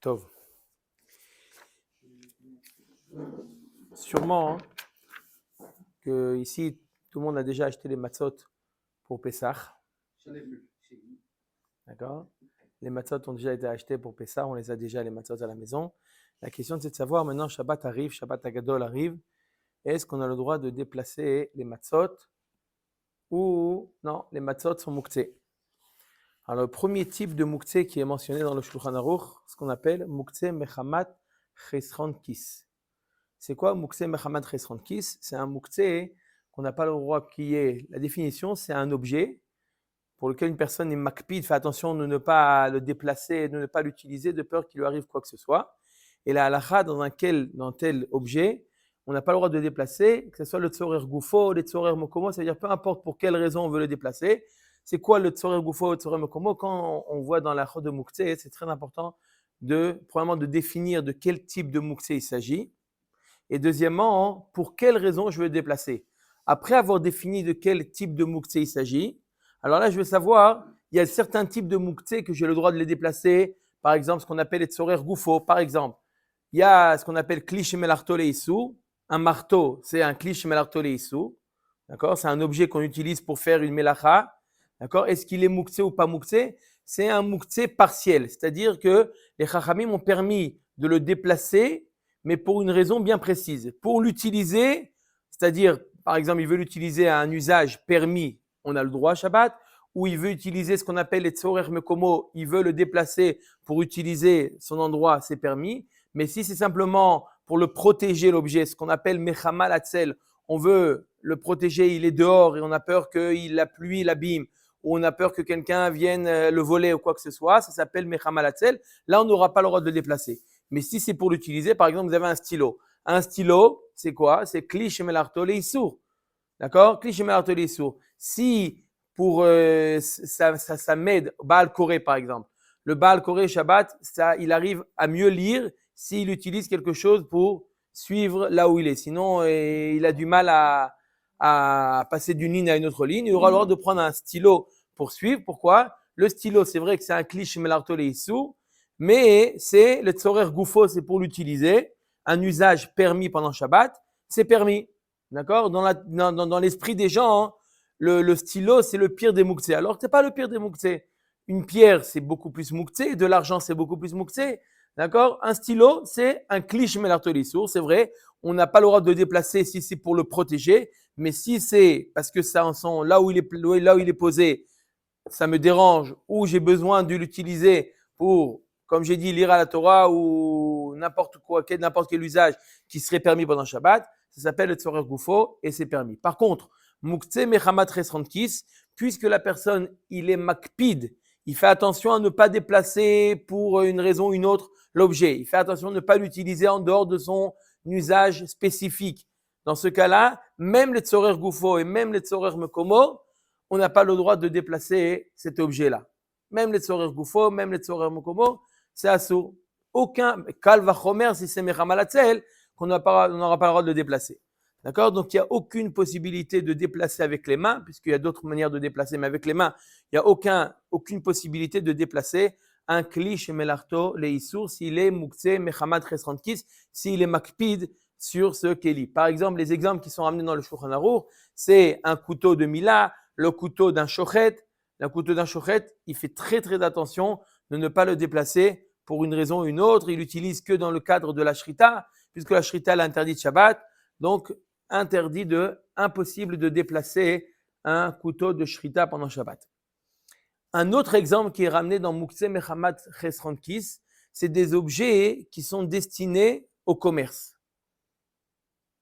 Tov. Sûrement que ici, tout le monde a déjà acheté les matzot pour Pessah. J'en ai plus. D'accord? Les matzot ont déjà été achetés pour Pessah, on les a déjà, les matzot à la maison. La question, c'est de savoir maintenant, Shabbat arrive, Shabbat Agadol arrive, est-ce qu'on a le droit de déplacer les matzot ou non, les matzot sont muktzeh. Alors, le premier type de muktzeh qui est mentionné dans le Shulchan Aruch, ce qu'on appelle muktzeh mechamat chesron kis. C'est quoi muktzeh mechamat chesron kis? C'est un muktzeh qu'on n'a pas le droit qui est. La définition, c'est un objet pour lequel une personne est makpid, fait attention de ne pas le déplacer, de ne pas l'utiliser, de peur qu'il lui arrive quoi que ce soit. Et la halakha dans tel objet, on n'a pas le droit de le déplacer, que ce soit le tzorer goufo, le tzorer mokomo, ça veut dire peu importe pour quelle raison on veut le déplacer. C'est quoi le tzorer goufo, le tzorer mokomo? Quand on voit dans la halakha de muktzeh, c'est très important premièrement de définir de quel type de muktzeh il s'agit. Et deuxièmement, pour quelle raison je veux le déplacer. Après avoir défini de quel type de muktzeh il s'agit, alors là, je veux savoir, il y a certains types de muktzeh que j'ai le droit de les déplacer. Par exemple, ce qu'on appelle les tzorer goufo. Par exemple, il y a ce qu'on appelle klish melarto leissou. Un marteau, c'est un klish melarto leissou. D'accord? C'est un objet qu'on utilise pour faire une melacha. D'accord? Est-ce qu'il est muktzeh ou pas muktzeh? C'est un muktzeh partiel. C'est-à-dire que les chachamim ont permis de le déplacer, mais pour une raison bien précise. Pour l'utiliser, c'est-à-dire, par exemple, il veut l'utiliser à un usage permis, on a le droit à Shabbat, ou il veut utiliser ce qu'on appelle les tzorer mekomo, il veut le déplacer pour utiliser son endroit, c'est permis. Mais si c'est simplement pour le protéger l'objet, ce qu'on appelle mechamal atzel, on veut le protéger, il est dehors et on a peur que la pluie l'abîme, ou on a peur que quelqu'un vienne le voler ou quoi que ce soit, ça s'appelle mechamal atzel. Là, on n'aura pas le droit de le déplacer. Mais si c'est pour l'utiliser, par exemple, vous avez un stylo. Un stylo, c'est quoi? C'est klish melarto leissou. D'accord? Klish melarto leissou. Si pour ça m'aide, Baal Koré par exemple. Le Baal Koré Shabbat, il arrive à mieux lire s'il utilise quelque chose pour suivre là où il est. Sinon, il a du mal à passer d'une ligne à une autre ligne. Il aura le droit de prendre un stylo pour suivre. Pourquoi? Le stylo, c'est vrai que c'est un klish melarto leissou, mais c'est le tzorer goufo, c'est pour l'utiliser. Un usage permis pendant Shabbat, c'est permis. D'accord? Dans l'esprit des gens, hein, le stylo, c'est le pire des muktzeh. Alors que ce n'est pas le pire des muktzeh. Une pierre, c'est beaucoup plus muktzeh. De l'argent, c'est beaucoup plus muktzeh. D'accord? Un stylo, c'est un klish melarto leissou. C'est vrai, on n'a pas le droit de le déplacer si c'est pour le protéger. Mais si c'est parce que ça en sent là où il est posé, ça me dérange, ou j'ai besoin de l'utiliser pour, comme j'ai dit, lire à la Torah ou n'importe quel usage qui serait permis pendant Shabbat, ça s'appelle le tzorer goufo et c'est permis. Par contre, muktzeh mechamat chesron kis, puisque la personne, il est makpid, il fait attention à ne pas déplacer pour une raison ou une autre l'objet. Il fait attention à ne pas l'utiliser en dehors de son usage spécifique. Dans ce cas-là, même les tzorer goufo et même les tzorer mekomo, on n'a pas le droit de déplacer cet objet-là. Même les tzorer goufo, même les tzorer mokomo, c'est assourd. Aucun, kal vachomer, si c'est mechamal atzel, on n'aura pas le droit de le déplacer. D'accord? Donc, il n'y a aucune possibilité de déplacer avec les mains, puisqu'il y a d'autres manières de déplacer, mais avec les mains, il n'y a aucune possibilité de déplacer un klish melarto leissour s'il est muktzeh mechamat chesron kis, s'il est makpid sur ce keli. Par exemple, les exemples qui sont ramenés dans le Shulchan Aruch, c'est un couteau de Mila, le couteau d'un shochet. Le couteau d'un shochet, il fait très très attention de ne pas le déplacer pour une raison ou une autre. Il l'utilise que dans le cadre de la shrita, puisque la shrita l'interdit de Shabbat. Donc, impossible de déplacer un couteau de shrita pendant Shabbat. Un autre exemple qui est ramené dans muktzeh mechamat chesron kis, c'est des objets qui sont destinés au commerce.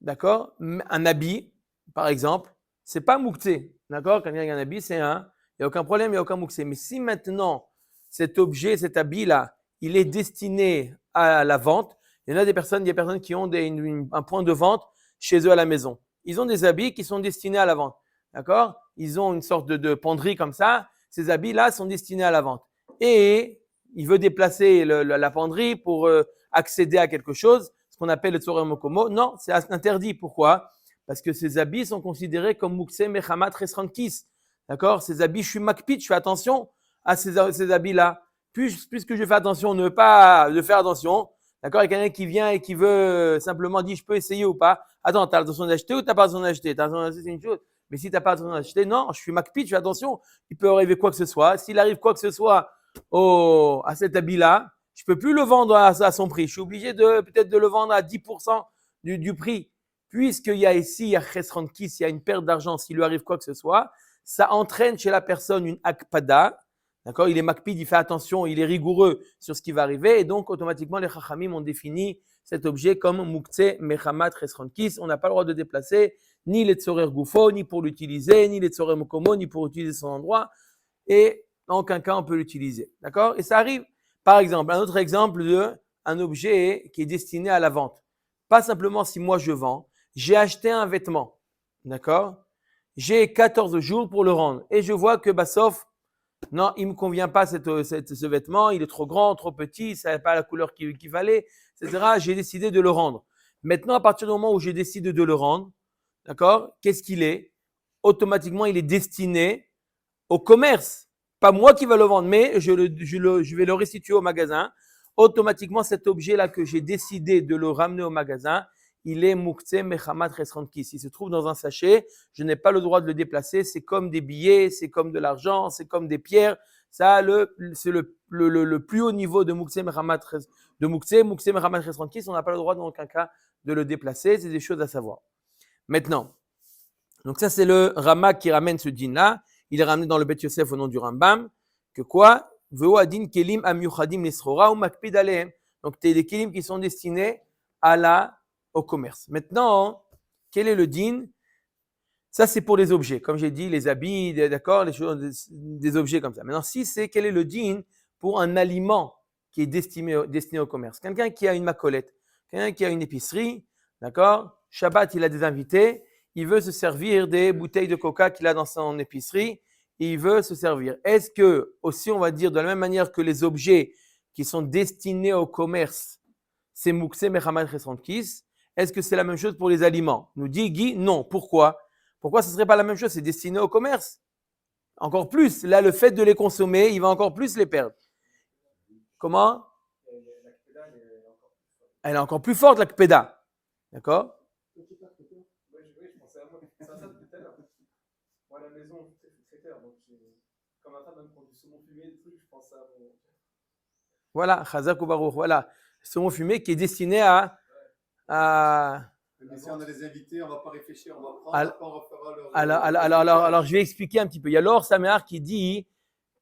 D'accord? Un habit, par exemple, c'est pas muktzeh. D'accord? Quand il y a un habit, il n'y a aucun problème, il n'y a aucun muktzeh. Mais si maintenant, cet objet, cet habit-là, il est destiné à la vente, il y a des personnes qui ont un point de vente chez eux à la maison. Ils ont des habits qui sont destinés à la vente. D'accord? Ils ont une sorte de penderie comme ça. Ces habits-là sont destinés à la vente. Et il veut déplacer la penderie pour accéder à quelque chose, ce qu'on appelle le tzorer mokomo. Non, c'est interdit. Pourquoi? Parce que ces habits sont considérés comme muktzeh mechamat chesron kis. D'accord? Ces habits, je suis makpid, je fais attention à ces habits-là. puisque je fais attention, ne pas de faire attention, d'accord, il y a quelqu'un qui vient et qui veut simplement dire, je peux essayer ou pas. Attends, t'as l'intention d'acheter ou t'as pas l'intention d'acheter? T'as l'intention d'acheter, c'est une chose. Mais si t'as pas l'intention d'acheter, non, je suis makpid, je fais attention. Il peut arriver quoi que ce soit. S'il arrive quoi que ce soit à cet habit-là, je peux plus le vendre à son prix. Je suis obligé peut-être de le vendre à 10% du prix. Puisqu'il y a ici, il y a chesron kis, il y a une perte d'argent, s'il lui arrive quoi que ce soit, ça entraîne chez la personne une akpada. D'accord? Il est makpid, il fait attention, il est rigoureux sur ce qui va arriver. Et donc, automatiquement, les chachamim ont défini cet objet comme muktzeh mechamat chesron kis. On n'a pas le droit de déplacer ni les tzorer goufo, ni pour l'utiliser, ni les tzorer mokomo, ni pour utiliser son endroit. Et en aucun cas, on peut l'utiliser. D'accord? Et ça arrive. Par exemple, un autre exemple d'un objet qui est destiné à la vente. Pas simplement si moi je vends, j'ai acheté un vêtement. D'accord? J'ai 14 jours pour le rendre. Et je vois que, sauf, non, il ne me convient pas ce vêtement, il est trop grand, trop petit, ça n'a pas la couleur qu'il fallait, etc. J'ai décidé de le rendre. Maintenant, à partir du moment où j'ai décidé de le rendre, d'accord, qu'est-ce qu'il est? Automatiquement, il est destiné au commerce. Pas moi qui va le vendre, mais je vais le restituer au magasin. Automatiquement, cet objet-là que j'ai décidé de le ramener au magasin, il est muktzeh mechamat chesron kis. Il se trouve dans un sachet. Je n'ai pas le droit de le déplacer. C'est comme des billets, c'est comme de l'argent, c'est comme des pierres. Ça, c'est le plus haut niveau de muktzeh mechamat chesron kis. On n'a pas le droit dans aucun cas de le déplacer. C'est des choses à savoir. Maintenant, donc ça c'est le Rama qui ramène ce din-là. Il est ramené dans le Bet Yosef au nom du Rambam. Que quoi? Veo adin kelim amyuchadim lesrora ou makpid alehem. Donc, tu as des kelim qui sont destinés au commerce. Maintenant, quel est le din? Ça, c'est pour les objets. Comme j'ai dit, les habits, d'accord, les choses, des objets comme ça. Maintenant, quel est le din pour un aliment qui est destiné au commerce? Quelqu'un qui a une macolette, quelqu'un qui a une épicerie, d'accord? Shabbat, il a des invités. Il veut se servir des bouteilles de coca qu'il a dans son épicerie. Il veut se servir. Est-ce que, aussi, on va dire, de la même manière que les objets qui sont destinés au commerce, c'est muktzeh mechamat chesron kis, est-ce que c'est la même chose pour les aliments? Nous dit Guy, non. Pourquoi? Pourquoi ce ne serait pas la même chose? C'est destiné au commerce. Encore plus. Là, le fait de les consommer, il va encore plus les perdre. Comment? Elle est encore plus forte, la kpeda. D'accord? Moi, à la maison, je suis traiteur, donc quand ma femme me prend du saumon fumé, des trucs, je pense à mon... Voilà, chazak ou baruch, voilà. Saumon fumé qui est destiné à Mais si on a des invités, on ne va pas réfléchir, on va prendre, Alors- après on refera leur... alors, je vais expliquer un petit peu. Il y a le Or Saméar qui dit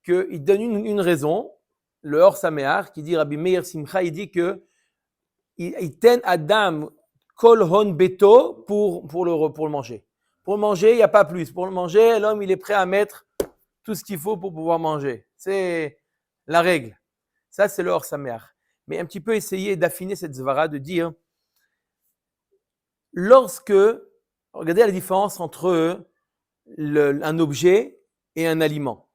qu'il donne une raison. Le Or Saméar qui dit, Rabbi Meir Simcha, il dit que il ten Adam kol hon beto pour le manger. Pour le manger, il n'y a pas plus. Pour le manger, l'homme, il est prêt à mettre tout ce qu'il faut pour pouvoir manger. C'est la règle. Ça, c'est le Or Saméar. Mais un petit peu essayer d'affiner cette zvara, de dire, regardez la différence entre un objet et un aliment.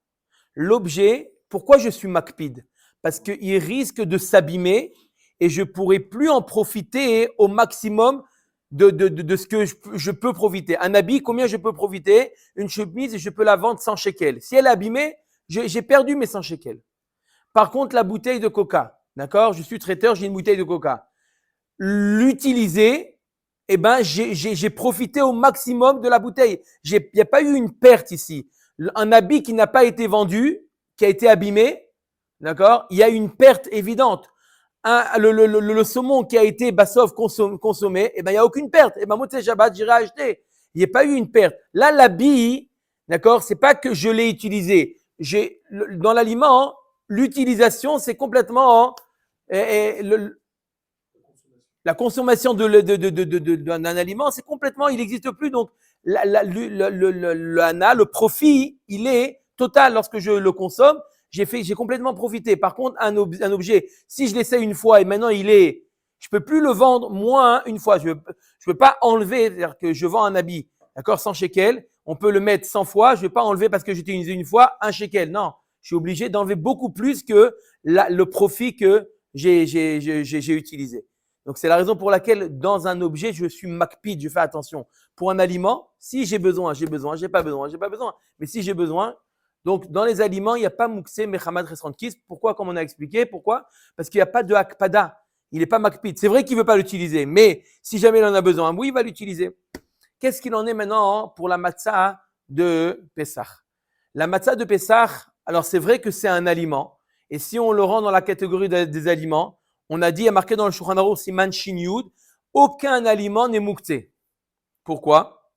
L'objet, pourquoi je suis makpid? Parce qu'il risque de s'abîmer et je ne pourrai plus en profiter au maximum de ce que je peux profiter. Un habit, combien je peux profiter? Une chemise, je peux la vendre 100 shekels. Si elle est abîmée, j'ai perdu mes 100 shekels. Par contre, la bouteille de coca, d'accord? Je suis traiteur, j'ai une bouteille de coca. L'utiliser, eh ben, j'ai profité au maximum de la bouteille. Il n'y a pas eu une perte ici. Un habit qui n'a pas été vendu, qui a été abîmé, d'accord? Il y a une perte évidente. Le saumon qui a été bassov consommé, eh ben, il n'y a aucune perte. Eh ben, moi, tu sais, Shabbat, j'irai acheter. Il n'y a pas eu une perte. Là, l'habit, d'accord, c'est pas que je l'ai utilisé. Dans l'aliment, l'utilisation, c'est complètement, la consommation d'un aliment, c'est complètement, il n'existe plus. Donc, le profit, il est total lorsque je le consomme. J'ai complètement profité. Par contre, un objet, si je l'essaie une fois et maintenant je peux plus le vendre moins une fois. Je peux pas enlever, c'est-à-dire que je vends un habit, d'accord, 100 shekels. On peut le mettre 100 fois. Je vais pas enlever parce que j'ai utilisé une fois 1 shekel. Non, je suis obligé d'enlever beaucoup plus que le profit que j'ai utilisé. Donc, c'est la raison pour laquelle, dans un objet, je suis makpid, je fais attention. Pour un aliment, si j'ai besoin, j'ai besoin, j'ai pas besoin, j'ai pas besoin. Mais si j'ai besoin, Donc, dans les aliments, il n'y a pas mouksé mechamad resrantkis. Pourquoi? Comme on a expliqué. Pourquoi? Parce qu'il n'y a pas de akpada. Il n'est pas makpid. C'est vrai qu'il ne veut pas l'utiliser, mais si jamais il en a besoin, oui, il va l'utiliser. Qu'est-ce qu'il en est maintenant pour la matzah de Pessah? La matzah de Pessah, alors c'est vrai que c'est un aliment. Et si on le rend dans la catégorie des aliments, on a dit, il y a marqué dans le Shulchan Aruch Siman Shin Yud, aucun aliment n'est mouktsé. Pourquoi?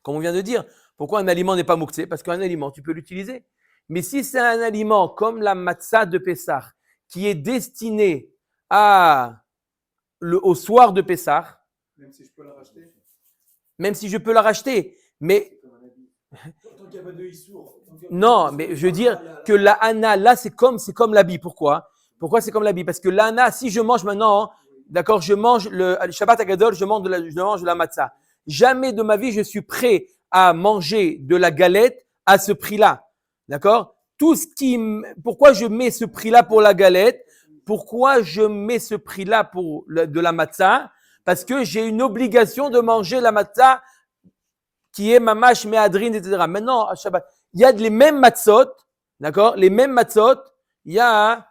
Comme on vient de dire, pourquoi un aliment n'est pas mouktsé? Parce qu'un aliment, tu peux l'utiliser. Mais si c'est un aliment comme la matzah de Pessah, qui est destiné au soir de Pessah, Même si je peux la racheter. même si je peux la racheter, mais Tant qu'il n'y a pas de issour. non, mais je veux dire que la hana, là, c'est comme l'habit. Pourquoi? Pourquoi c'est comme l'habit? Parce que la hana, si je mange maintenant, d'accord, je mange le Shabbat Hagadol, je mange de la matzah. Jamais de ma vie, je suis prêt à manger de la galette à ce prix-là. D'accord? Pourquoi je mets ce prix-là pour la galette? Pourquoi je mets ce prix-là pour de la matzah? Parce que j'ai une obligation de manger la matzah qui est mamash, meadrin, etc. Maintenant, à Shabbat, il y a les mêmes matzot, d'accord? Les mêmes matzot, il y a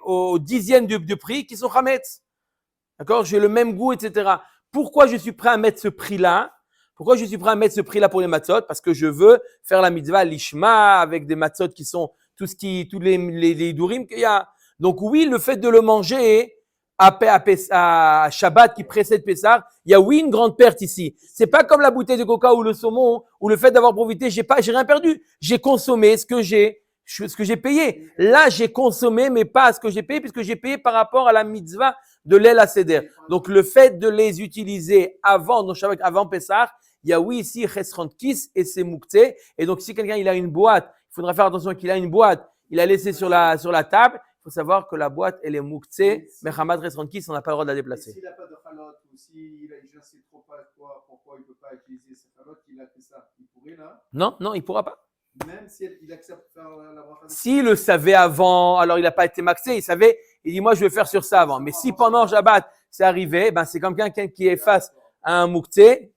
au dixième du prix qui sont chametz. D'accord? J'ai le même goût, etc. Pourquoi je suis prêt à mettre ce prix-là? Pourquoi je suis prêt à mettre ce prix-là pour les matzot? Parce que je veux faire la mitzvah lishma avec des matzot qui sont tous les durim qu'il y a. Donc oui, le fait de le manger à Shabbat qui précède Pessah, il y a oui une grande perte ici. C'est pas comme la bouteille de coca ou le saumon ou le fait d'avoir profité, j'ai rien perdu. J'ai consommé ce que j'ai payé. Là, j'ai consommé, mais pas ce que j'ai payé, puisque j'ai payé par rapport à la mitzvah de l'El Seder. Donc, le fait de les utiliser avant Pessah, il y a oui ici Chesrantkis et c'est Mouktsé. Et donc, si quelqu'un il a une boîte, il faudra faire attention qu'il a une boîte, il a laissé sur la table. Il faut savoir que la boîte, elle est Mouktsé, mais Hamad Chesrantkis, on n'a pas le droit de la déplacer. S'il n'a pas de chalot ou s'il a je ne sais trop pas pourquoi il ne peut pas utiliser sa chalot, il a fait ça, il pourrait là? Non, il ne pourra pas. Même si il accepte faire la bracha. S'il le savait avant, alors il n'a pas été maxé, il savait, il dit moi je vais faire sur ça avant. Mais si pendant Shabbat c'est arrivé, ben c'est comme quelqu'un qui est face à un mouktsé,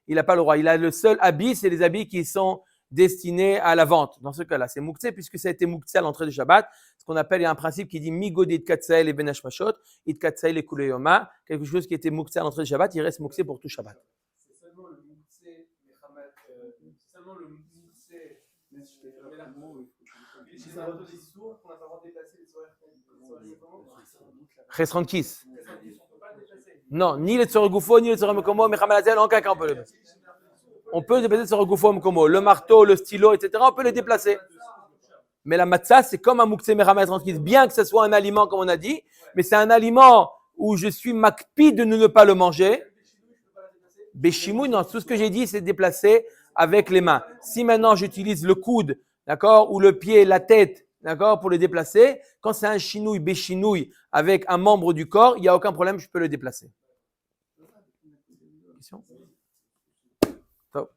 il n'a pas le droit. Il a le seul habit, c'est les habits qui sont destinés à la vente. Dans ce cas-là, c'est mouktsé puisque ça a été mouktsé à l'entrée du Shabbat. Ce qu'on appelle, il y a un principe qui dit migod it katsael et benashmashot, it katsael et kuleyoma, quelque chose qui était mouktsé à l'entrée du Shabbat, il reste mouktsé pour tout Shabbat. C'est seulement le mouktsé, c'est seulement le mouktsé. Si c'est un bateau d'issour, on n'a pas le droit de déplacer les soirées. Chesrantkis. Non, ni les Tsoregoufo, ni les Tsoremekomo, mais Chamalazel, en quelqu'un on peut le déplacer. On peut déplacer les Tsoregoufo, Mekomo. Le marteau, le stylo, etc., on peut les déplacer. Mais la matzah, c'est comme un mouktsé Mechamed Trantkis. Bien que ce soit un aliment, comme on a dit, mais c'est un aliment où je suis makpi de ne pas le manger. Béchimou, non, tout ce que j'ai dit, c'est déplacer avec les mains. Si maintenant j'utilise le coude, d'accord, ou le pied, la tête, d'accord, pour le déplacer, quand c'est un chinouille, béchinouille, avec un membre du corps, il n'y a aucun problème, je peux le déplacer. Question? Top.